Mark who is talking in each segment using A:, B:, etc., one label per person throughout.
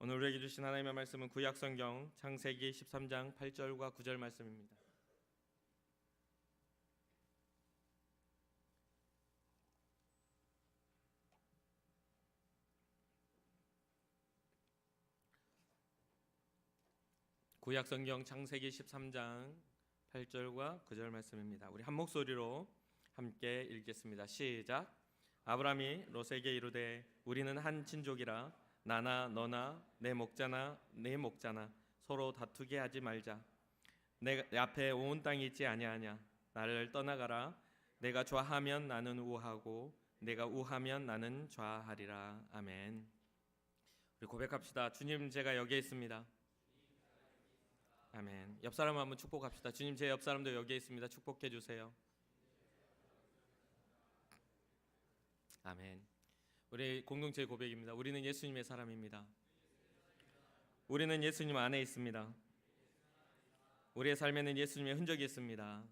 A: 오늘 우리에게 주신 하나님의 말씀은 구약성경 창세기 13장 8절과 9절 말씀입니다. 구약성경 창세기 13장 8절과 9절 말씀입니다. 우리 한 목소리로 함께 읽겠습니다. 시작. 아브라함이 롯에게 이르되 우리는 한 친족이라 나나 너나 내 목자나 내 목자나 서로 다투게 하지 말자. 내 앞에 온 땅이 있지 아니하냐. 나를 떠나가라. 내가 좌하면 나는 우하고 내가 우하면 나는 좌하리라. 아멘. 우리 고백합시다. 주님, 제가 여기에 있습니다. 아멘. 옆 사람 한번 축복합시다. 주님, 제 옆 사람도 여기에 있습니다. 축복해 주세요. 아멘. 우리 공동체 고백입니다. 우리는 예수님의 사람입니다. 우리는 예수님 안에 있습니다. 우리의 삶에는 예수님의 흔적이 있습니다.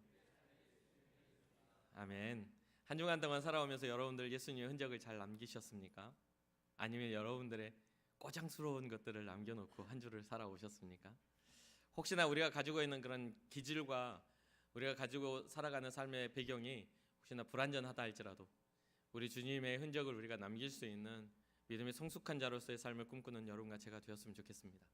A: 아멘. 한 주간 동안 살아오면서 여러분들 예수님의 흔적을 잘 남기셨습니까? 아니면 여러분들의 꼬장스러운 것들을 남겨놓고 한 주를 살아오셨습니까? 혹시나 우리가 가지고 있는 그런 기질과 우리가 가지고 살아가는 삶의 배경이 혹시나 불완전하다 할지라도 우리 주님의 흔적을 우리가 남길 수 있는 믿음의 성숙한 자로서의 삶을 꿈꾸는 여러분과 제가 되었으면 좋겠습니다.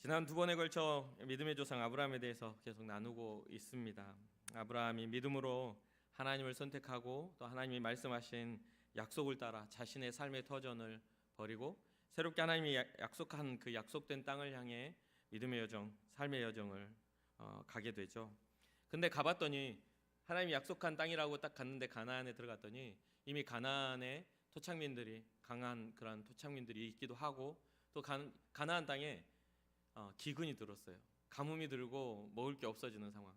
A: 지난 두 번에 걸쳐 믿음의 조상 아브라함에 대해서 계속 나누고 있습니다. 아브라함이 믿음으로 하나님을 선택하고 또 하나님이 말씀하신 약속을 따라 자신의 삶의 터전을 버리고 새롭게 하나님이 약속한 그 약속된 땅을 향해 믿음의 여정, 삶의 여정을 가게 되죠. 근데 가봤더니 하나님이 약속한 땅이라고 딱 갔는데 가나안에 들어갔더니 이미 가나안에 토착민들이 강한 그런 토착민들이 있기도 하고 또 가나안 땅에 기근이 들었어요. 가뭄이 들고 먹을 게 없어지는 상황.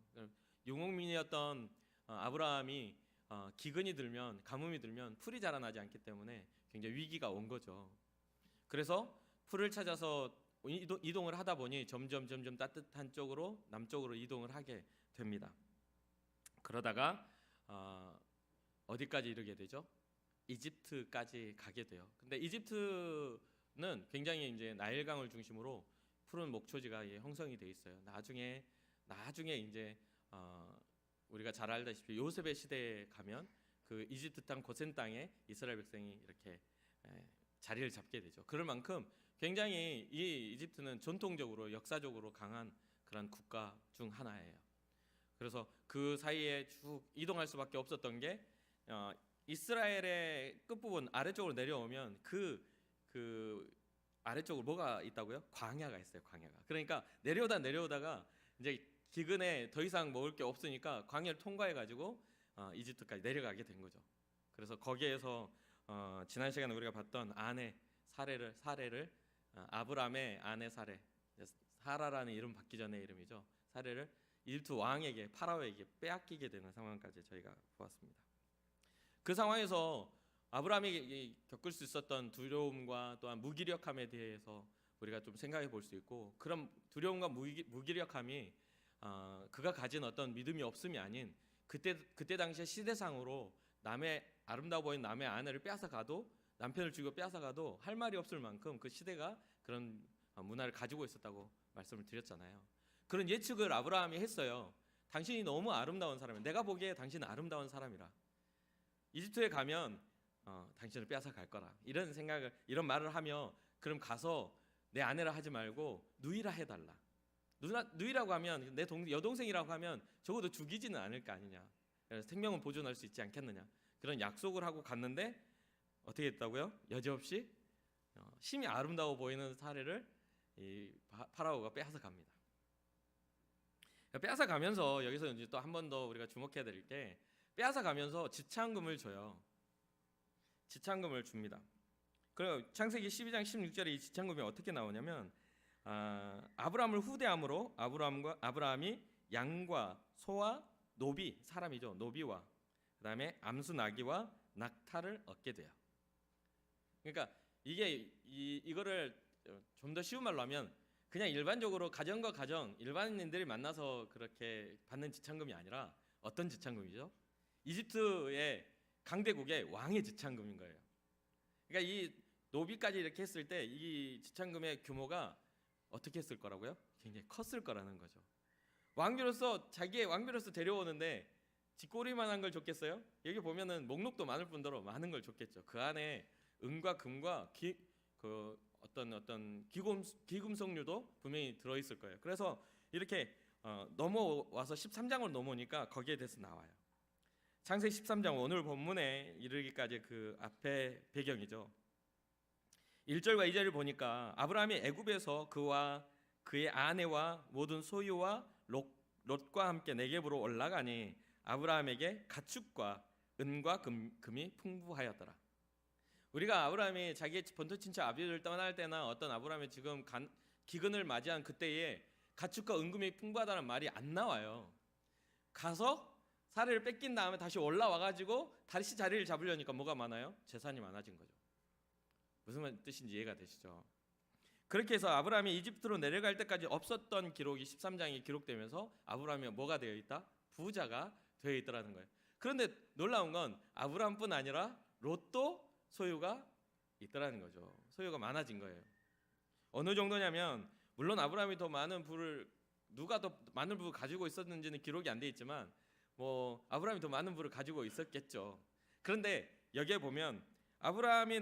A: 유목민이었던 아브라함이 기근이 들면 가뭄이 들면 풀이 자라나지 않기 때문에 굉장히 위기가 온 거죠. 그래서 풀을 찾아서 이동을 하다 보니 점점 따뜻한 쪽으로 남쪽으로 이동을 하게 됩니다. 그러다가 어디까지 이르게 되죠? 이집트까지 가게 돼요. 근데 이집트는 굉장히 이제 나일강을 중심으로 푸른 목초지가 형성이 돼 있어요. 나중에 이제 우리가 잘 알다시피 요셉의 시대에 가면 그 이집트 땅 고센 땅에 이스라엘 백성이 이렇게 자리를 잡게 되죠. 그럴 만큼 굉장히 이 이집트는 전통적으로 역사적으로 강한 그런 국가 중 하나예요. 그래서 그 사이에 쭉 이동할 수밖에 없었던 게 이스라엘의 끝부분 아래쪽으로 내려오면 그 아래쪽으로 뭐가 있다고요? 광야가 있어요. 광야가. 그러니까 내려오다가 이제 기근에 더 이상 먹을 게 없으니까 광야를 통과해 가지고 이집트까지 내려가게 된 거죠. 그래서 거기에서 지난 시간에 우리가 봤던 아내 사례를 아브람의 아내 사라라는 이름 받기 전의 이름이죠. 사례를 이집트 왕에게 파라오에게 빼앗기게 되는 상황까지 저희가 보았습니다. 그 상황에서 아브라함이 겪을 수 있었던 두려움과 또한 무기력함에 대해서 우리가 좀 생각해 볼 수 있고, 그런 두려움과 무기력함이 그가 가진 어떤 믿음이 없음이 아닌 그때 당시의 시대상으로 아름다워 보이는 남의 아내를 빼앗아가도, 남편을 죽이고 빼앗아가도 할 말이 없을 만큼 그 시대가 그런 문화를 가지고 있었다고 말씀을 드렸잖아요. 그런 예측을 아브라함이 했어요. 당신이 너무 아름다운 사람이야. 내가 보기에 당신은 아름다운 사람이라. 이집트에 가면 당신을 빼앗아 갈 거라. 이런 말을 하며, 그럼 가서 내 아내라 하지 말고 누이라 해달라. 누이라고 하면 내 여동생이라고 하면 적어도 죽이지는 않을 거 아니냐. 그래서 생명은 보존할 수 있지 않겠느냐. 그런 약속을 하고 갔는데 어떻게 했다고요? 여지없이 심히 아름다워 보이는 사례를 이 파라오가 빼앗아 갑니다. 빼앗아 가면서 여기서 이제 또 한 번 더 우리가 주목해야 될 게, 빼앗아 가면서 지창금을 줘요. 지창금을 줍니다. 그리고 창세기 12장 16절에 이 지창금이 어떻게 나오냐면 아브라함을 후대함으로 아브라함이 양과 소와 노비, 사람이죠. 노비와 그다음에 암수 나귀와 낙타를 얻게 돼요. 그러니까 이거를 좀 더 쉬운 말로 하면 그냥 일반적으로 가정과 가정, 일반인들이 만나서 그렇게 받는 지창금이 아니라 어떤 지창금이죠? 이집트의 강대국의 왕의 지창금인 거예요. 그러니까 이 노비까지 이렇게 했을 때 이 지참금의 규모가 어떻게 했을 거라고요? 굉장히 컸을 거라는 거죠. 자기의 왕비로서 데려오는데 쥐꼬리만한 걸 줬겠어요? 여기 보면은 목록도 많을 뿐더러 많은 걸 줬겠죠. 그 안에 은과 금과 어떤 기금속류도 분명히 들어 있을 거예요. 그래서 이렇게 넘어와서 13장으로 넘어오니까 거기에 대해서 나와요. 창세기 13장 오늘 본문에 이르기까지 그 앞에 배경이죠. 1절과 2절을 보니까 아브라함이 애굽에서 그와 그의 아내와 모든 소유와 롯과 함께 네겝으로 올라가니 아브라함에게 가축과 은과 금이 풍부하였더라. 우리가 아브라함이 자기의 본토 친척 아비를 떠날 때나 어떤 아브라함이 지금 기근을 맞이한 그때에 가축과 은금이 풍부하다는 말이 안 나와요. 가서 사례를 뺏긴 다음에 다시 올라와가지고 다시 자리를 잡으려니까 뭐가 많아요? 재산이 많아진 거죠. 무슨 뜻인지 이해가 되시죠? 그렇게 해서 아브라함이 이집트로 내려갈 때까지 없었던 기록이 13장에 기록되면서 아브라함이 뭐가 되어 있다? 부자가 되어 있더라는 거예요. 그런데 놀라운 건 아브라함뿐 아니라 롯도 소유가 있더라는 거죠. 소유가 많아진 거예요. 어느 정도냐면 물론 아브라함이 더 많은 부를 누가 더 많은 부를 가지고 있었는지는 기록이 안 돼 있지만 뭐 아브라함이 더 많은 부를 가지고 있었겠죠. 그런데 여기에 보면 아브라함이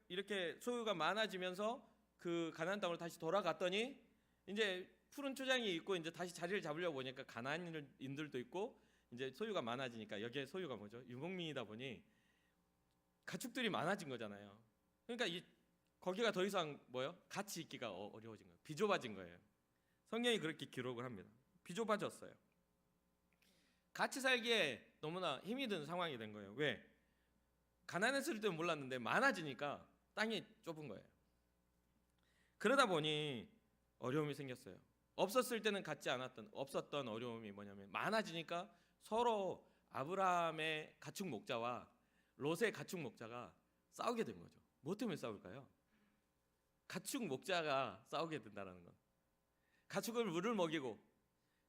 A: 이렇게 소유가 많아지면서 그 가나안 땅으로 다시 돌아갔더니 이제 푸른 초장이 있고 이제 다시 자리를 잡으려고 보니까 가나안인들도 있고 이제 소유가 많아지니까 여기에 소유가 뭐죠? 유목민이다 보니 가축들이 많아진 거잖아요. 그러니까 거기가 더 이상 같이 있기가 어려워진 거예요. 비좁아진 거예요. 성경이 그렇게 기록을 합니다. 비좁아졌어요. 같이 살기에 너무나 힘이 든 상황이 된 거예요. 왜? 가난했을 때는 몰랐는데 많아지니까 땅이 좁은 거예요. 그러다 보니 어려움이 생겼어요. 없었을 때는 없었던 어려움이 뭐냐면 많아지니까 서로 아브라함의 가축 목자와 롯의 가축 목자가 싸우게 된 거죠. 뭐 때문에 싸울까요? 가축 목자가 싸우게 된다는 건 가축을 물을 먹이고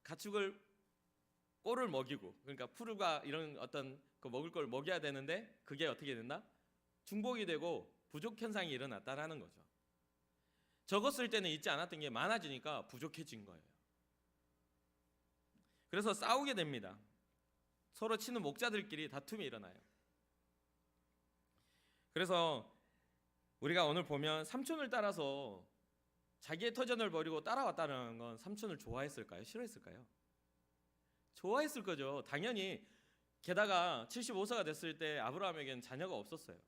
A: 가축을 꼴을 먹이고 그러니까 풀과 이런 어떤 그 먹을 걸 먹여야 되는데 그게 어떻게 됐나? 중복이 되고 부족 현상이 일어났다라는 거죠. 적었을 때는 있지 않았던 게 많아지니까 부족해진 거예요. 그래서 싸우게 됩니다. 서로 치는 목자들끼리 다툼이 일어나요. 그래서 우리가 오늘 보면 삼촌을 따라서 자기의 터전을 버리고 따라왔다는 건 삼촌을 좋아했을까요? 싫어했을까요? 좋아했을 거죠. 당연히. 게다가 75세가 됐을 때 아브라함에게는 자녀가 없었어요.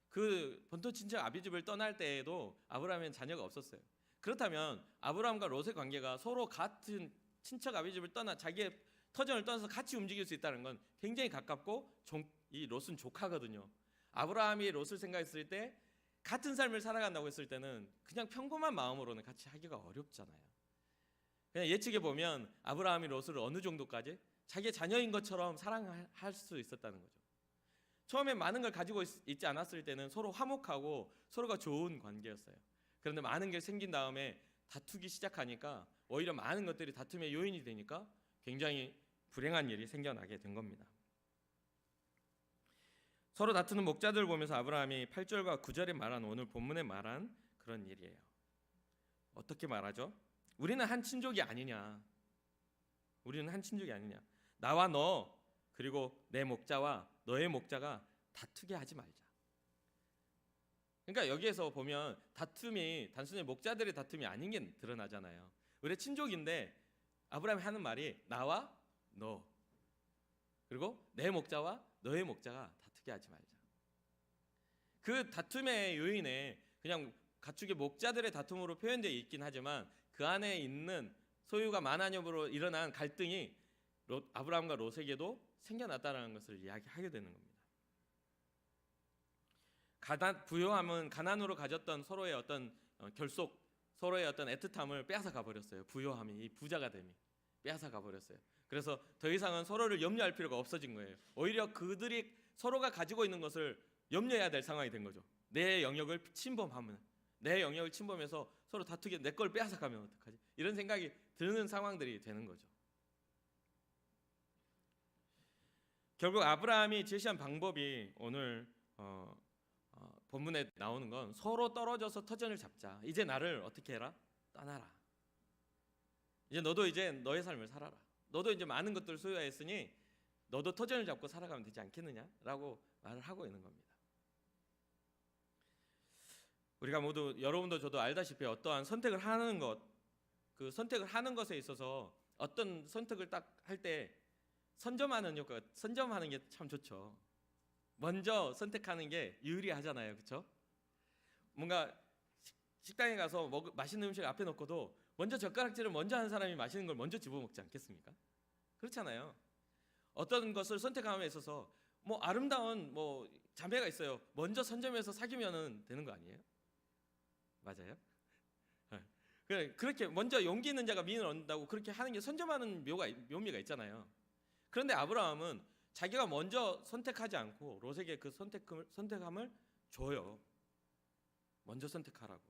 A: 그 본토 친척 아비집을 떠날 때에도 아브라함에는 자녀가 없었어요. 그렇다면 아브라함과 롯의 관계가 서로 같은 친척 아비집을 떠나 자기의 터전을 떠나서 같이 움직일 수 있다는 건 굉장히 가깝고 이 롯은 조카거든요. 아브라함이 롯을 생각했을 때 같은 삶을 살아간다고 했을 때는 그냥 평범한 마음으로는 같이 하기가 어렵잖아요. 그냥 예측해 보면 아브라함이 롯을 어느 정도까지 자기의 자녀인 것처럼 사랑할 수 있었다는 거죠. 처음에 많은 걸 가지고 있지 않았을 때는 서로 화목하고 서로가 좋은 관계였어요. 그런데 많은 게 생긴 다음에 다투기 시작하니까 오히려 많은 것들이 다툼의 요인이 되니까 굉장히 불행한 일이 생겨나게 된 겁니다. 서로 다투는 목자들 보면서 아브라함이 8절과 9절에 말한 오늘 본문에 말한 그런 일이에요. 어떻게 말하죠? 우리는 한 친족이 아니냐. 우리는 한 친족이 아니냐. 나와 너 그리고 내 목자와 너의 목자가 다투게 하지 말자. 그러니까 여기에서 보면 다툼이 단순히 목자들의 다툼이 아닌 게 드러나잖아요. 우리 친족인데 아브라함이 하는 말이 나와 너 그리고 내 목자와 너의 목자가 다투게 하지 말자. 그 다툼의 요인에 그냥 가축의 목자들의 다툼으로 표현되어 있긴 하지만 그 안에 있는 소유가 많아짐으로 일어난 갈등이 아브라함과 롯에게도 생겨났다는 것을 이야기하게 되는 겁니다. 부요함은 가난으로 가졌던 서로의 어떤 결속, 서로의 어떤 애틋함을 빼앗아 가버렸어요. 부요함이, 이 부자가 됨이 빼앗아 가버렸어요. 그래서 더 이상은 서로를 염려할 필요가 없어진 거예요. 오히려 그들이 서로가 가지고 있는 것을 염려해야 될 상황이 된 거죠. 내 영역을 침범하면, 내 영역을 침범해서 서로 다투게 내 걸 빼앗아 가면 어떡하지? 이런 생각이 드는 상황들이 되는 거죠. 결국 아브라함이 제시한 방법이 오늘 본문에 나오는 건 서로 떨어져서 터전을 잡자. 이제 나를 어떻게 해라? 떠나라. 이제 너도 이제 너의 삶을 살아라. 너도 이제 많은 것들을 소유하였으니 너도 터전을 잡고 살아가면 되지 않겠느냐라고 말을 하고 있는 겁니다. 우리가 모두, 여러분도 저도 알다시피 어떠한 선택을 하는 것, 그 선택을 하는 것에 있어서 어떤 선택을 딱 할 때 선점하는 효과가, 선점하는 게 참 좋죠. 먼저 선택하는 게 유리하잖아요, 그렇죠? 뭔가 식당에 가서 맛있는 음식 앞에 놓고도 먼저 젓가락질을 먼저 하는 사람이 맛있는 걸 먼저 집어먹지 않겠습니까? 그렇잖아요. 어떤 것을 선택함에 있어서 뭐 아름다운 뭐 자매가 있어요. 먼저 선점해서 사귀면은 되는 거 아니에요? 맞아요? 그렇게 먼저 용기 있는 자가 미인을 얻는다고 그렇게 하는 게 선점하는 묘미가 있잖아요. 그런데 아브라함은 자기가 먼저 선택하지 않고 롯에게 그 선택함을 줘요. 먼저 선택하라고.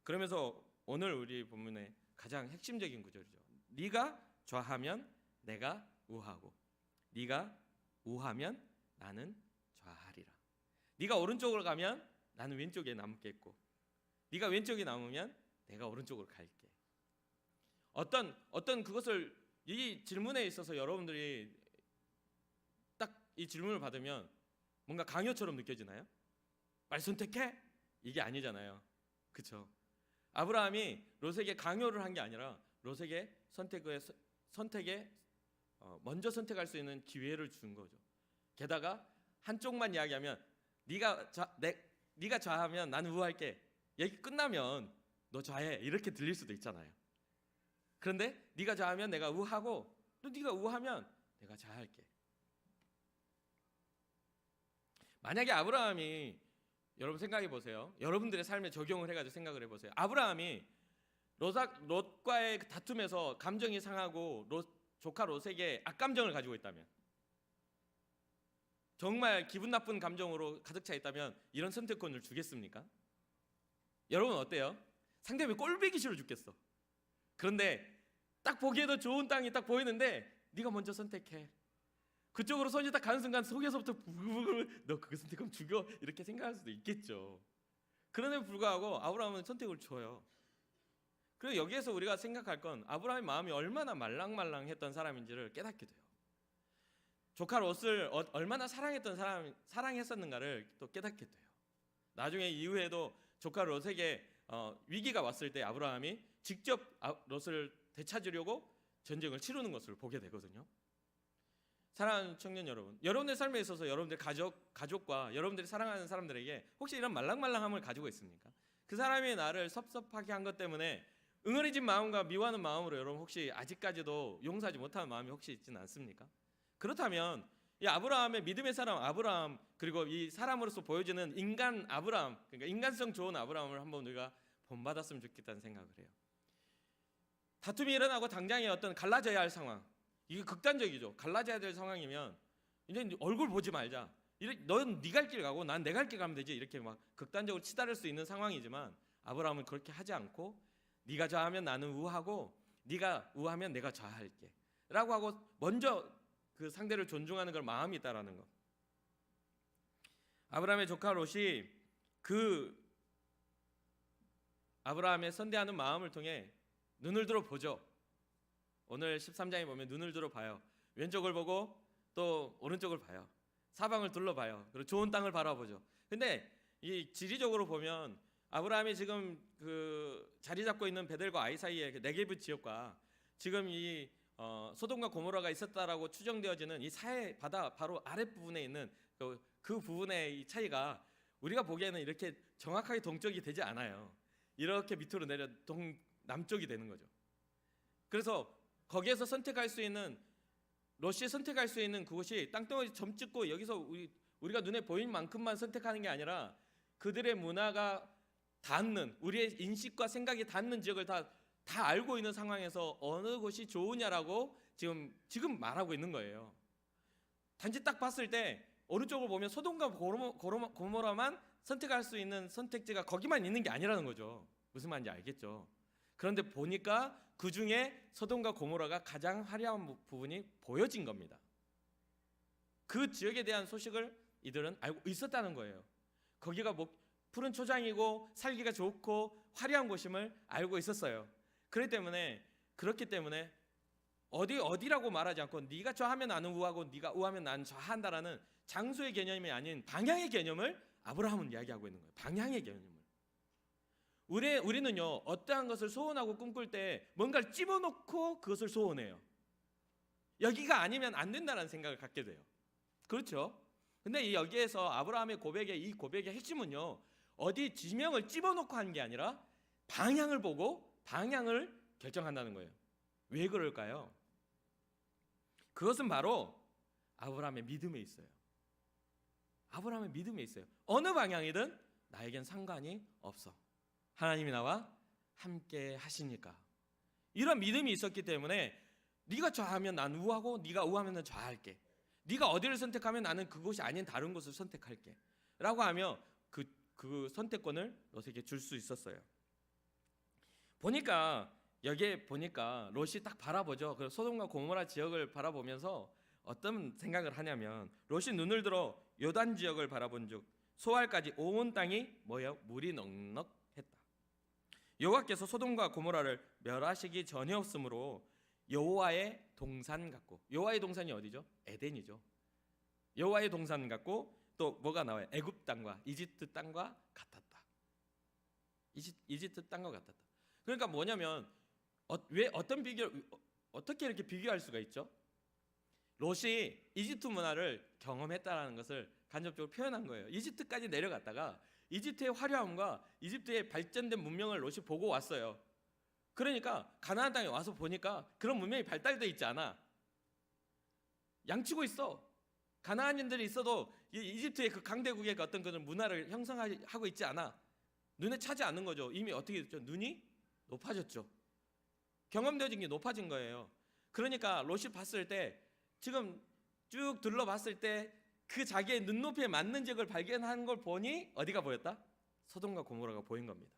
A: 그러면서 오늘 우리 본문의 가장 핵심적인 구절이죠. 네가 좌하면 내가 우하고 네가 우하면 나는 좌하리라. 네가 오른쪽으로 가면 나는 왼쪽에 남겠고 네가 왼쪽에 남으면 내가 오른쪽으로 갈게. 어떤 그것을, 이 질문에 있어서 여러분들이 딱 이 질문을 받으면 뭔가 강요처럼 느껴지나요? 빨리 선택해? 이게 아니잖아요. 그렇죠? 아브라함이 롯에게 강요를 한 게 아니라 롯에게 선택에 먼저 선택할 수 있는 기회를 준 거죠. 게다가 한쪽만 이야기하면 네가 좌하면 나는 우할게. 얘기 끝나면 너 좌해 이렇게 들릴 수도 있잖아요. 그런데 네가 좌하면 내가 우하고 또 네가 우하면 내가 좌할게. 만약에 아브라함이, 여러분 생각해 보세요. 여러분들의 삶에 적용을 해가지고 생각을 해보세요. 아브라함이 롯과의 그 다툼에서 감정이 상하고 조카 롯에게 악감정을 가지고 있다면, 정말 기분 나쁜 감정으로 가득 차 있다면 이런 선택권을 주겠습니까? 여러분 어때요? 상대방이 꼴보기 싫어 죽겠어. 그런데 딱 보기에도 좋은 땅이 딱 보이는데 네가 먼저 선택해. 그쪽으로 손이 딱 가는 순간 속에서부터 부글부글 너 그거 선택하면 죽여 이렇게 생각할 수도 있겠죠. 그런데 불구하고 아브라함은 선택을 줘요. 그리고 여기에서 우리가 생각할 건 아브라함의 마음이 얼마나 말랑말랑했던 사람인지를 깨닫게 돼요. 조카 롯을 얼마나 사랑했었는가를 또 깨닫게 돼요. 나중에 이후에도 조카 롯에게 위기가 왔을 때 아브라함이 직접 롯을 되찾으려고 전쟁을 치르는 것을 보게 되거든요. 사랑하는 청년 여러분, 여러분의 삶에 있어서 여러분들 가족과 여러분들이 사랑하는 사람들에게 혹시 이런 말랑말랑함을 가지고 있습니까? 그 사람이 나를 섭섭하게 한 것 때문에 응어리진 마음과 미워하는 마음으로 여러분 혹시 아직까지도 용서하지 못하는 마음이 혹시 있지는 않습니까? 그렇다면 이 아브라함의 믿음의 사람 아브라함, 그리고 이 사람으로서 보여지는 인간 아브라함, 그러니까 인간성 좋은 아브라함을 한번 우리가 본받았으면 좋겠다는 생각을 해요. 다툼이 일어나고 당장에 어떤 갈라져야 할 상황, 이게 극단적이죠. 갈라져야 될 상황이면 이제 얼굴 보지 말자. 넌 네 갈 길 가고 난 내 갈 길 가면 되지. 이렇게 막 극단적으로 치달을 수 있는 상황이지만 아브라함은 그렇게 하지 않고 네가 좌하면 나는 우하고 네가 우하면 내가 좌할게 라고 하고 먼저 그 상대를 존중하는 걸 마음이 있다라는 것. 아브라함의 조카 롯이 그 아브라함의 선대하는 마음을 통해 눈을 들어 보죠. 오늘 13장에 보면 눈을 들어 봐요. 왼쪽을 보고 또 오른쪽을 봐요. 사방을 둘러봐요. 그리고 좋은 땅을 바라보죠. 근데 이 지리적으로 보면 아브라함이 지금 그 자리 잡고 있는 베델과 아이 사이의 그 네게브 지역과 지금 이 소돔과 고모라가 있었다라고 추정되어지는 이 사해 바다 바로 아랫부분에 있는 그 부분의 이 차이가 우리가 보기에는 이렇게 정확하게 동쪽이 되지 않아요. 이렇게 밑으로 내려 남쪽이 되는 거죠. 그래서 거기에서 선택할 수 있는, 롯이 선택할 수 있는 그곳이 땅덩어리 점 찍고 여기서 우리가 눈에 보이는 만큼만 선택하는 게 아니라 그들의 문화가 닿는, 우리의 인식과 생각이 닿는 지역을 다 알고 있는 상황에서 어느 곳이 좋으냐라고 지금 말하고 있는 거예요. 단지 딱 봤을 때 오른쪽을 보면 소돔과 고모라만 선택할 수 있는 선택지가 거기만 있는 게 아니라는 거죠. 무슨 말인지 알겠죠? 그런데 보니까 그 중에 소돔과 고모라가 가장 화려한 부분이 보여진 겁니다. 그 지역에 대한 소식을 이들은 알고 있었다는 거예요. 거기가 푸른 초장이고 살기가 좋고 화려한 곳임을 알고 있었어요. 그렇기 때문에 어디라고 말하지 않고 네가 저하면 나는 우하고 네가 우하면 나는 저한다라는 장소의 개념이 아닌 방향의 개념을 아브라함은 이야기하고 있는 거예요. 방향의 개념을. 우리는요, 어떠한 것을 소원하고 꿈꿀 때 뭔가를 집어넣고 그것을 소원해요. 여기가 아니면 안 된다는 생각을 갖게 돼요. 그렇죠? 근데 여기에서 아브라함의 이 고백의 핵심은요, 어디 지명을 집어넣고 하는 게 아니라 방향을 보고 방향을 결정한다는 거예요. 왜 그럴까요? 그것은 바로 아브라함의 믿음에 있어요. 아브라함의 믿음에 있어요. 어느 방향이든 나에겐 상관이 없어. 하나님이 나와 함께 하시니까. 이런 믿음이 있었기 때문에 네가 좌하면 난 우하고 네가 우하면 난 좌할게. 네가 어디를 선택하면 나는 그곳이 아닌 다른 곳을 선택할게 라고 하며 그 선택권을 롯에게 줄 수 있었어요. 여기에 보니까 롯이 딱 바라보죠. 그 소돔과 고모라 지역을 바라보면서 어떤 생각을 하냐면, 롯이 눈을 들어 요단 지역을 바라본즉 소알까지 온 땅이 물이 넉넉했다. 여호와께서 소돔과 고모라를 멸하시기 전이었으므로 여호와의 동산 같고, 여호와의 동산이 어디죠? 에덴이죠. 여호와의 동산 같고 또 뭐가 나와요? 애굽 땅과 이집트 땅과 같았다. 이집트 땅과 같았다. 그러니까 뭐냐면 어떻게 이렇게 비교할 수가 있죠? 롯이 이집트 문화를 경험했다라는 것을 간접적으로 표현한 거예요. 이집트까지 내려갔다가 이집트의 화려함과 이집트의 발전된 문명을 롯이 보고 왔어요. 그러니까 가나안 땅에 와서 보니까 그런 문명이 발달돼 있지 않아. 양치고 있어. 가나안인들이 있어도 이집트의 그 강대국의 어떤 그런 문화를 형성하고 있지 않아. 눈에 차지 않는 거죠. 이미 어떻게 됐죠? 눈이 높아졌죠. 경험되어진 게 높아진 거예요. 그러니까 롯이 봤을 때, 지금 쭉 둘러봤을 때 그 자기의 눈높이에 맞는 지역을 발견한 걸 보니 어디가 보였다? 소돔과 고모라가 보인 겁니다.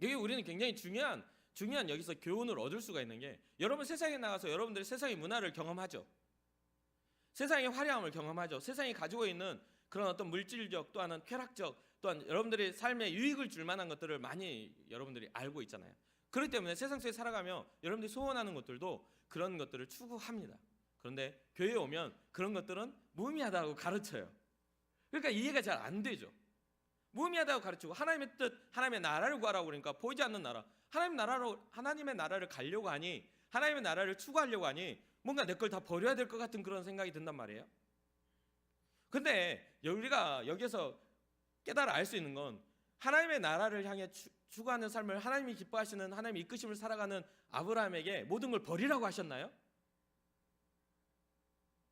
A: 여기 우리는 굉장히 중요한 여기서 교훈을 얻을 수가 있는 게, 여러분 세상에 나가서 여러분들이 세상의 문화를 경험하죠. 세상의 화려함을 경험하죠. 세상이 가지고 있는 그런 어떤 물질적 또한 쾌락적 또한 여러분들의 삶에 유익을 줄 만한 것들을 많이 여러분들이 알고 있잖아요. 그렇기 때문에 세상 속에 살아가며 여러분들이 소원하는 것들도 그런 것들을 추구합니다. 그런데 교회에 오면 그런 것들은 무의미하다고 가르쳐요. 그러니까 이해가 잘 안 되죠. 무의미하다고 가르치고 하나님의 뜻, 하나님의 나라를 구하라고 그러니까 보이지 않는 나라, 하나님의 나라를 가려고 하니, 하나님의 나라를 추구하려고 하니 뭔가 내 걸 다 버려야 될 것 같은 그런 생각이 든단 말이에요. 근데 우리가 여기서 깨달아 알 수 있는 건, 하나님의 나라를 향해 추구하는 삶을 하나님이 기뻐하시는 하나님의 이끄심을 살아가는 아브라함에게 모든 걸 버리라고 하셨나요?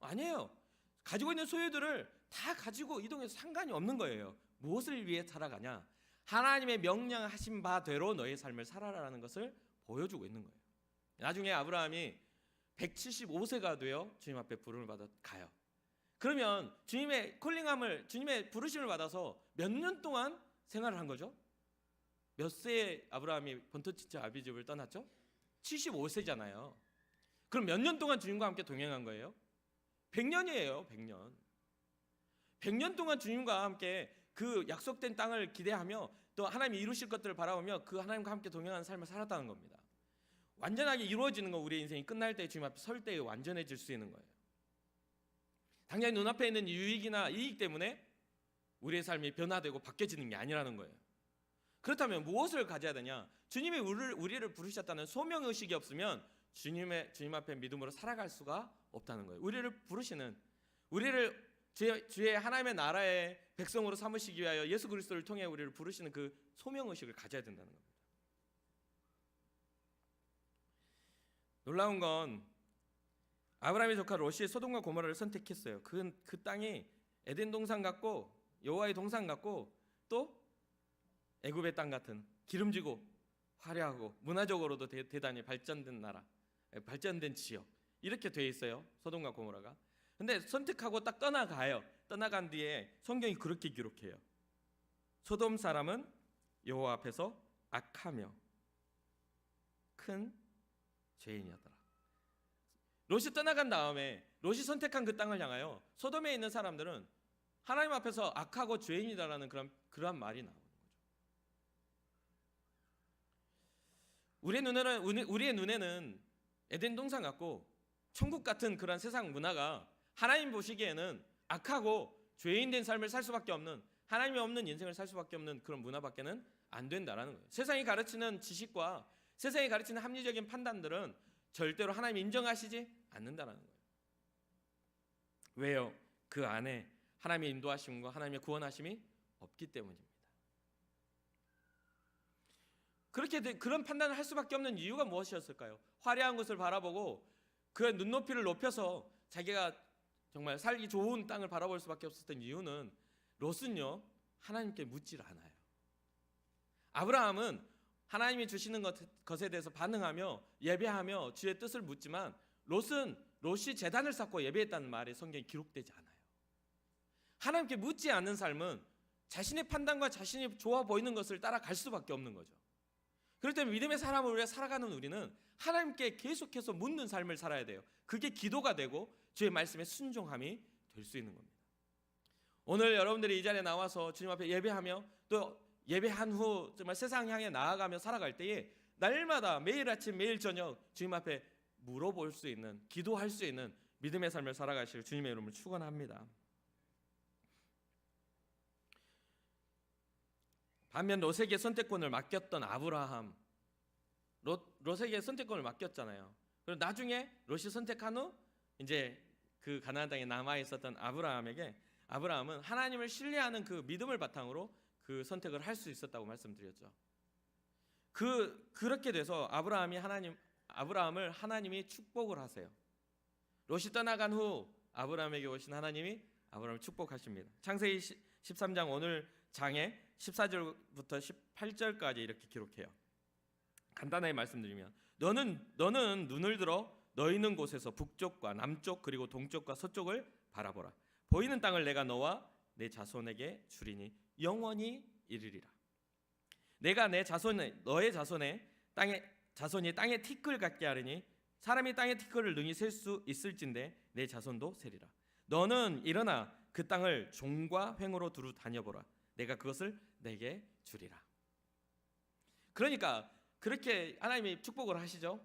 A: 아니에요. 가지고 있는 소유들을 다 가지고 이동해서 상관이 없는 거예요. 무엇을 위해 살아가냐? 하나님의 명령하신 바대로 너의 삶을 살아라라는 것을 보여주고 있는 거예요. 나중에 아브라함이 175세가 되어 주님 앞에 부름을 받아 가요. 그러면 주님의 주님의 부르심을 받아서 몇 년 동안 생활을 한 거죠? 몇 세에 아브라함이 본토지체 아비집을 떠났죠? 75세잖아요. 그럼 몇 년 동안 주님과 함께 동행한 거예요? 100년이에요. 100년. 100년 동안 주님과 함께 그 약속된 땅을 기대하며 또 하나님이 이루실 것들을 바라보며 그 하나님과 함께 동행하는 삶을 살았다는 겁니다. 완전하게 이루어지는 건 우리의 인생이 끝날 때, 주님 앞에 설 때에 완전해질 수 있는 거예요. 당장에 눈앞에 있는 유익이나 이익 때문에 우리의 삶이 변화되고 바뀌어지는 게 아니라는 거예요. 그렇다면 무엇을 가져야 되냐? 주님이 우리를 부르셨다는 소명의식이 없으면 주님 앞에 믿음으로 살아갈 수가 없다는 거예요. 우리를 주의 하나님의 나라의 백성으로 삼으시기 위하여 예수 그리스도를 통해 우리를 부르시는 그 소명의식을 가져야 된다는 겁니다. 놀라운 건 아브라함의 조카 롯이 소돔과 고모라를 선택했어요. 그 땅이 에덴 동산 같고 여호와의 동산 같고 또 애굽의 땅 같은 기름지고 화려하고 문화적으로도 대단히 발전된 나라, 발전된 지역, 이렇게 돼 있어요. 소돔과 고모라가. 근데 선택하고 딱 떠나가요. 떠나간 뒤에 성경이 그렇게 기록해요. 소돔 사람은 여호와 앞에서 악하며 큰 죄인이었더라. 롯이 떠나간 다음에 롯이 선택한 그 땅을 향하여 소돔에 있는 사람들은 하나님 앞에서 악하고 죄인이다라는 그러한 말이 나오는 거죠. 우리의 눈에는 에덴 동산 같고 천국 같은 그런 세상 문화가 하나님 보시기에는 악하고 죄인된 삶을 살 수밖에 없는, 하나님이 없는 인생을 살 수밖에 없는 그런 문화밖에는 안 된다라는 거예요. 세상이 가르치는 지식과 세상이 가르치는 합리적인 판단들은 절대로 하나님이 인정하시지 않는다라는 거예요. 왜요? 그 안에 하나님의 인도하심과 하나님의 구원하심이 없기 때문입니다. 그런 판단을 할 수밖에 없는 이유가 무엇이었을까요? 화려한 것을 바라보고 그 눈높이를 높여서 자기가 정말 살기 좋은 땅을 바라볼 수밖에 없었던 이유는 롯은요 하나님께 묻질 않아요. 아브라함은 하나님이 주시는 것에 대해서 반응하며 예배하며 주의 뜻을 묻지만 롯이 제단을 쌓고 예배했다는 말이 성경에 기록되지 않아요. 하나님께 묻지 않는 삶은 자신의 판단과 자신이 좋아 보이는 것을 따라갈 수밖에 없는 거죠. 그럴 때 믿음의 사람을 위해 살아가는 우리는 하나님께 계속해서 묻는 삶을 살아야 돼요. 그게 기도가 되고 주의 말씀에 순종함이 될 수 있는 겁니다. 오늘 여러분들이 이 자리에 나와서 주님 앞에 예배하며 또 예배한 후 정말 세상 향해 나아가며 살아갈 때에 날마다 매일 아침 매일 저녁 주님 앞에 물어볼 수 있는, 기도할 수 있는 믿음의 삶을 살아가실 주님의 이름을 축원합니다. 반면 롯에게 선택권을 맡겼던 아브라함, 롯에게 선택권을 맡겼잖아요. 그리고 나중에 롯이 선택한 후 이제 그 가나안 땅에 남아 있었던 아브라함은 하나님을 신뢰하는 그 믿음을 바탕으로 그 선택을 할 수 있었다고 말씀드렸죠. 그렇게 돼서 아브라함을 하나님이 축복을 하세요. 롯이 떠나간 후 아브라함에게 오신 하나님이 아브라함을 축복하십니다. 창세기 13장 오늘 장에 14절부터 18절까지 이렇게 기록해요. 간단하게 말씀드리면 너는 눈을 들어 너 있는 곳에서 북쪽과 남쪽 그리고 동쪽과 서쪽을 바라보라. 보이는 땅을 내가 너와 내 자손에게 주리니 영원히 이르리라. 내가 너의 자손이 땅에 티끌 같게 하리니 사람이 땅의 티끌을 능히 셀 수 있을진데 내 자손도 세리라. 너는 일어나 그 땅을 종과 횡으로 두루 다녀보라. 내가 그것을 내게 주리라. 그러니까 그렇게 하나님이 축복을 하시죠.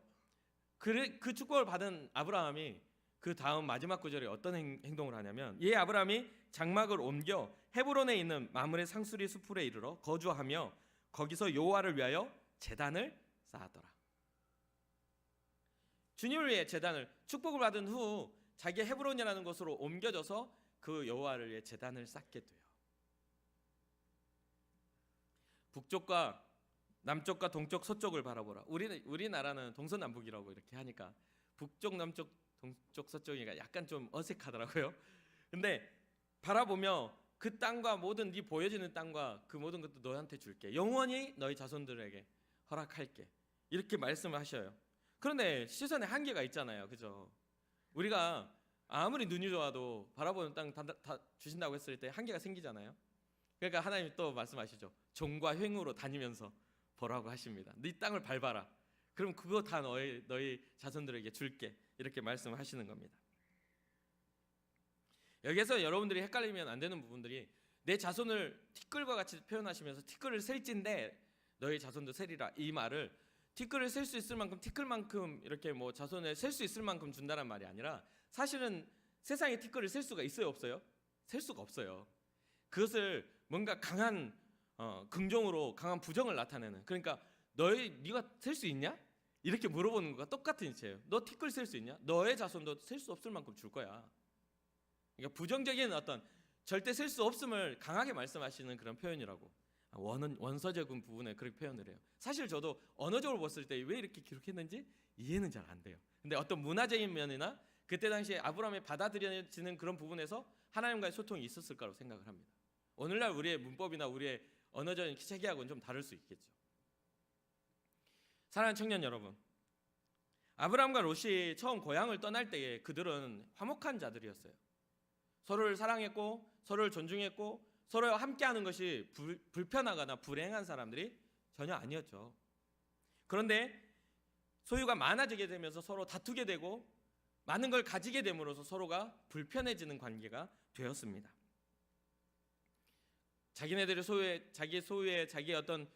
A: 그 축복을 받은 아브라함이 그 다음 마지막 구절에 어떤 행동을 하냐면 아브라함이 장막을 옮겨 헤브론에 있는 마므레 상수리 수풀에 이르러 거주하며 거기서 여호와를 위하여 제단을 쌓았더라. 주님을 위해 제단을, 축복을 받은 후 자기 헤브론이라는 곳으로 옮겨져서 그 여호와를 위해 제단을 쌓게 돼요. 북쪽과 남쪽과 동쪽 서쪽을 바라보라. 우리나라는 동서남북이라고 이렇게 하니까 북쪽 남쪽 동쪽 서쪽이니까 약간 좀 어색하더라고요. 근데 바라보며 그 땅과 모든 네 보여지는 땅과 그 모든 것도 너한테 줄게. 영원히 너희 자손들에게 허락할게. 이렇게 말씀하셔요. 그런데 시선에 한계가 있잖아요. 그죠? 우리가 아무리 눈이 좋아도 바라보는 땅 다 주신다고 했을 때 한계가 생기잖아요. 그러니까 하나님이 또 말씀하시죠. 종과 횡으로 다니면서 보라고 하십니다. 네 땅을 밟아라. 그럼 그거 다 너희 자손들에게 줄게. 이렇게 말씀하시는 겁니다. 여기에서 여러분들이 헷갈리면 안 되는 부분들이 내 자손을 티끌과 같이 표현하시면서 티끌을 셀진데 너희 자손도 세리라. 이 말을 티끌을 셀 수 있을 만큼 티끌만큼 이렇게 뭐 자손을 셀 수 있을 만큼 준다는 말이 아니라 사실은 세상에 티끌을 셀 수가 있어요, 없어요? 셀 수가 없어요. 그것을 뭔가 강한 긍정으로 강한 부정을 나타내는, 그러니까 네가 셀 수 있냐? 이렇게 물어보는 것과 똑같은 이치예요. 너 티끌 셀 수 있냐? 너의 자손도 셀 수 없을 만큼 줄 거야. 그러니까 부정적인 어떤 절대 셀 수 없음을 강하게 말씀하시는 그런 표현이라고. 원서적인 부분에 그렇게 표현을 해요. 사실 저도 언어적으로 봤을 때 왜 이렇게 기록했는지 이해는 잘 안 돼요. 근데 어떤 문화적인 면이나 그때 당시에 아브라함이 받아들여지는 그런 부분에서 하나님과의 소통이 있었을 거라고 생각을 합니다. 오늘날 우리의 문법이나 우리의 언어적인 체계하고는 좀 다를 수 있겠죠. 사랑하는 청년 여러분, 아브라함과 롯이 처음 고향을 떠날 때에 그들은 화목한 자들이었어요. 서로를 사랑했고 서로를 존중했고 서로 함께하는 것이 불편하거나 불행한 사람들이 전혀 아니었죠. 그런데 소유가 많아지게 되면서 서로 다투게 되고 많은 걸 가지게 됨으로써 서로가 불편해지는 관계가 되었습니다. 자기네들의 소유의 자기의 어떤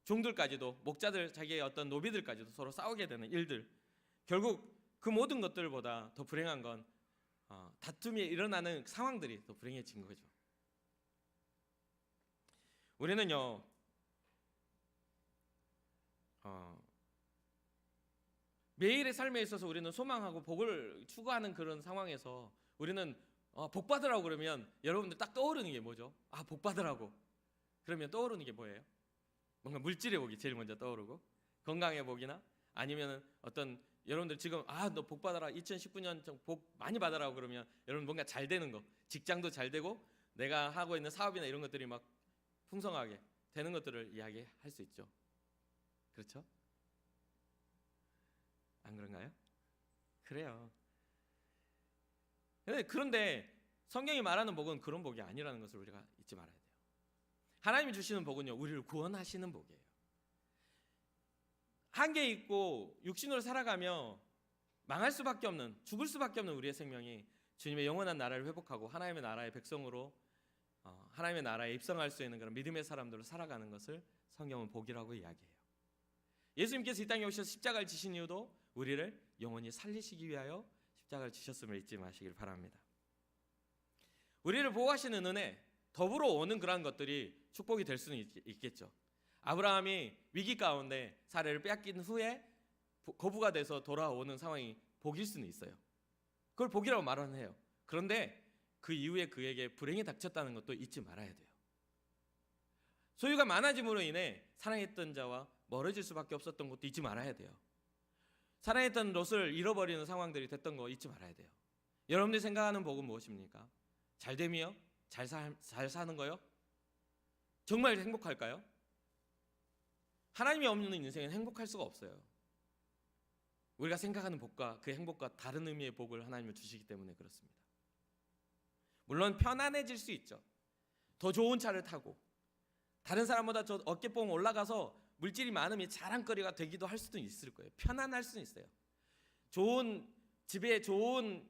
A: 종들까지도, 목자들, 자기의 어떤 노비들까지도 서로 싸우게 되는 일들, 결국 그 모든 것들보다 더 불행한 건 다툼이 일어나는 상황들이 더 불행해진 거죠. 우리는요, 매일의 삶에 있어서 우리는 소망하고 복을 추구하는 그런 상황에서 우리는 복 받으라고 그러면 여러분들 딱 떠오르는 게 뭐죠? 복 받으라고 그러면 떠오르는 게 뭐예요? 뭔가 물질의 복이 제일 먼저 떠오르고, 건강의 복이나 아니면 어떤, 여러분들 지금 너 복 받아라, 2019년 복 많이 받아라고 그러면 여러분 뭔가 잘 되는 거, 직장도 잘 되고 내가 하고 있는 사업이나 이런 것들이 막 풍성하게 되는 것들을 이야기할 수 있죠. 그렇죠? 안 그런가요? 그래요. 그런데 성경이 말하는 복은 그런 복이 아니라는 것을 우리가 잊지 말아야 돼요. 하나님이 주시는 복은요, 우리를 구원하시는 복이에요. 한계 있고 육신으로 살아가며 망할 수밖에 없는, 죽을 수밖에 없는 우리의 생명이 주님의 영원한 나라를 회복하고 하나님의 나라의 백성으로 하나님의 나라에 입성할 수 있는 그런 믿음의 사람들로 살아가는 것을 성경은 복이라고 이야기해요. 예수님께서 이 땅에 오셔서 십자가를 지신 이유도 우리를 영원히 살리시기 위하여 십자가를 지셨음을 잊지 마시길 바랍니다. 우리를 보호하시는 은혜, 더불어 오는 그러한 것들이 축복이 될 수는 있겠죠. 아브라함이 위기 가운데 사례를 빼앗긴 후에 거부가 돼서 돌아오는 상황이 복일 수는 있어요. 그걸 복이라고 말은 해요. 그런데 그 이후에 그에게 불행이 닥쳤다는 것도 잊지 말아야 돼요. 소유가 많아짐으로 인해 사랑했던 자와 멀어질 수밖에 없었던 것도 잊지 말아야 돼요. 사랑했던 롯을 잃어버리는 상황들이 됐던 거 잊지 말아야 돼요. 여러분들이 생각하는 복은 무엇입니까? 잘됨이요? 잘 사는 거요? 정말 행복할까요? 하나님이 없는 인생은 행복할 수가 없어요. 우리가 생각하는 복과 그 행복과 다른 의미의 복을 하나님은 주시기 때문에 그렇습니다. 물론 편안해질 수 있죠. 더 좋은 차를 타고 다른 사람보다 저 어깨뽕 올라가서 물질이 많으면 자랑거리가 되기도 할 수도 있을 거예요. 편안할 수는 있어요. 좋은 집에 좋은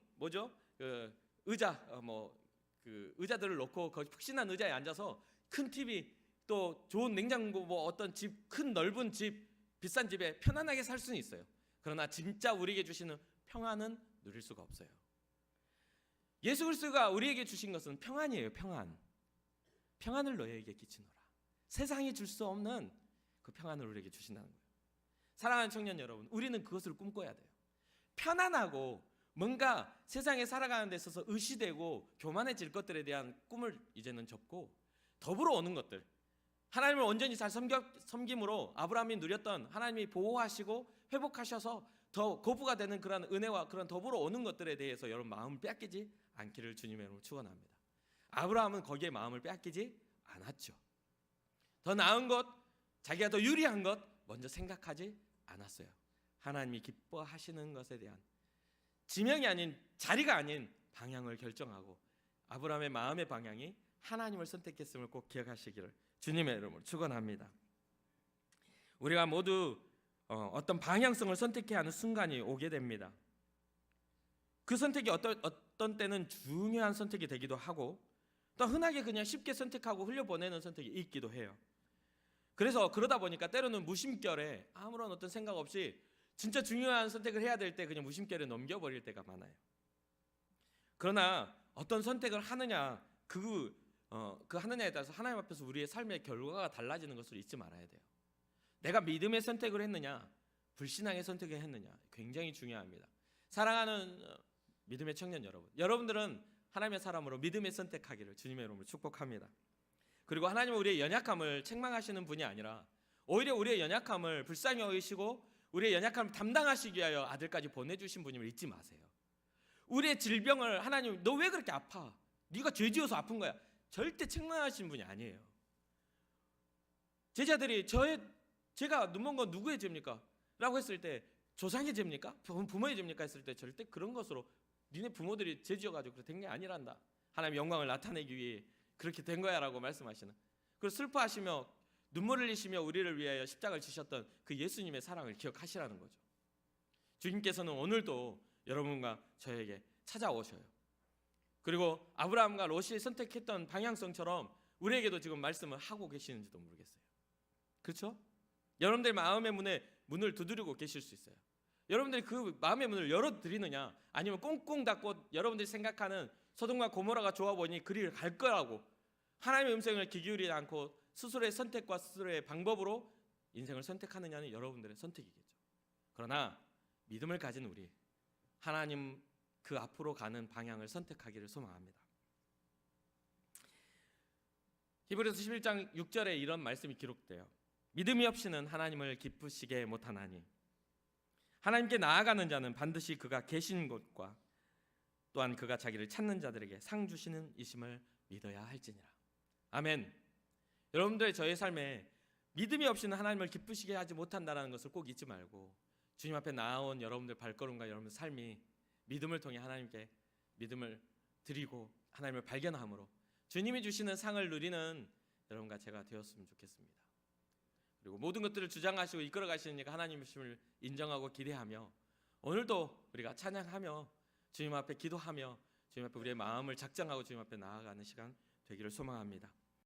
A: 의자, 의자들을 놓고 거기 푹신한 의자에 앉아서 큰 TV, 또 좋은 냉장고, 어떤 집, 큰 넓은 집, 비싼 집에 편안하게 살 수는 있어요. 그러나 진짜 우리에게 주시는 평안은 누릴 수가 없어요. 예수 그리스도가 우리에게 주신 것은 평안이에요. 평안을 너희에게 끼치노라. 세상이 줄 수 없는 그 평안을 우리에게 주신다는 거예요. 사랑하는 청년 여러분, 우리는 그것을 꿈꿔야 돼요. 편안하고 뭔가 세상에 살아가는 데 있어서 의시되고 교만해질 것들에 대한 꿈을 이제는 접고, 더불어 오는 것들, 하나님을 온전히 잘 섬김으로 아브라함이 누렸던 하나님이 보호하시고 회복하셔서 더 거부가 되는 그런 은혜와 그런 더불어 오는 것들에 대해서 여러분 마음을 빼앗기지 않기를 주님의 이름으로 축원합니다. 아브라함은 거기에 마음을 빼앗기지 않았죠. 더 나은 것, 자기가 더 유리한 것 먼저 생각하지 않았어요. 하나님이 기뻐하시는 것에 대한 지명이 아닌, 자리가 아닌 방향을 결정하고 아브라함의 마음의 방향이 하나님을 선택했음을 꼭 기억하시기를 주님의 이름으로 축원합니다. 우리가 모두 어떤 방향성을 선택해야 하는 순간이 오게 됩니다. 그 선택이 어떤 때는 중요한 선택이 되기도 하고, 또 흔하게 그냥 쉽게 선택하고 흘려보내는 선택이 있기도 해요. 그래서 그러다 보니까 때로는 무심결에 아무런 어떤 생각 없이 진짜 중요한 선택을 해야 될 때 그냥 무심결에 넘겨버릴 때가 많아요. 그러나 어떤 선택을 하느냐, 그 하느냐에 따라서 하나님 앞에서 우리의 삶의 결과가 달라지는 것을 잊지 말아야 돼요. 내가 믿음의 선택을 했느냐, 불신앙의 선택을 했느냐, 굉장히 중요합니다. 사랑하는 믿음의 청년 여러분, 여러분들은 하나님의 사람으로 믿음의 선택하기를 주님의 이름으로 축복합니다. 그리고 하나님은 우리의 연약함을 책망하시는 분이 아니라 오히려 우리의 연약함을 불쌍히 여기시고 우리의 연약함을 담당하시기 위하여 아들까지 보내주신 분임을 잊지 마세요. 우리의 질병을 하나님, 너 왜 그렇게 아파? 네가 죄 지어서 아픈 거야. 절대 책망하시는 분이 아니에요. 제자들이 제가 눈먼 건 누구의 죄입니까? 라고 했을 때 조상의 죄입니까? 부모의 죄입니까? 했을 때 절대 그런 것으로 니네 부모들이 죄 지어가지고 그렇게 된 게 아니란다. 하나님의 영광을 나타내기 위해 그렇게 된 거야 라고 말씀하시는, 그리고 슬퍼하시며 눈물 흘리시며 우리를 위하여 십자가를 지셨던 그 예수님의 사랑을 기억하시라는 거죠. 주님께서는 오늘도 여러분과 저에게 찾아오셔요. 그리고 아브라함과 롯이 선택했던 방향성처럼 우리에게도 지금 말씀을 하고 계시는지도 모르겠어요. 그렇죠? 여러분들 마음의 문을 두드리고 계실 수 있어요. 여러분들이 그 마음의 문을 열어드리느냐, 아니면 꽁꽁 닫고 여러분들이 생각하는 소돔과 고모라가 좋아 보니 그리를 갈 거라고 하나님의 음성을 귀 기울이지 않고 스스로의 선택과 스스로의 방법으로 인생을 선택하느냐는 여러분들의 선택이겠죠. 그러나 믿음을 가진 우리, 하나님 그 앞으로 가는 방향을 선택하기를 소망합니다. 히브리서 11장 6절에 이런 말씀이 기록돼요. 믿음이 없이는 하나님을 기쁘시게 못하나니 하나님께 나아가는 자는 반드시 그가 계신 곳과 또한 그가 자기를 찾는 자들에게 상 주시는 이심을 믿어야 할지니라. 아멘. 여러분들의 저의 삶에 믿음이 없이는 하나님을 기쁘시게 하지 못한다는 것을 꼭 잊지 말고, 주님 앞에 나아온 여러분들 발걸음과 여러분들 삶이 믿음을 통해 하나님께 믿음을 드리고 하나님을 발견함으로 주님이 주시는 상을 누리는 여러분과 제가 되었으면 좋겠습니다. 그리고 모든 것들을 주장하시고 이끌어 가시는 이가 하나님이심을 인정하고 기대하며 오늘도 우리가 찬양하며 주님 앞에 기도하며 주님 앞에 우리의 마음을 작정하고 주님 앞에 나아가는 시간 되기를 소망합니다.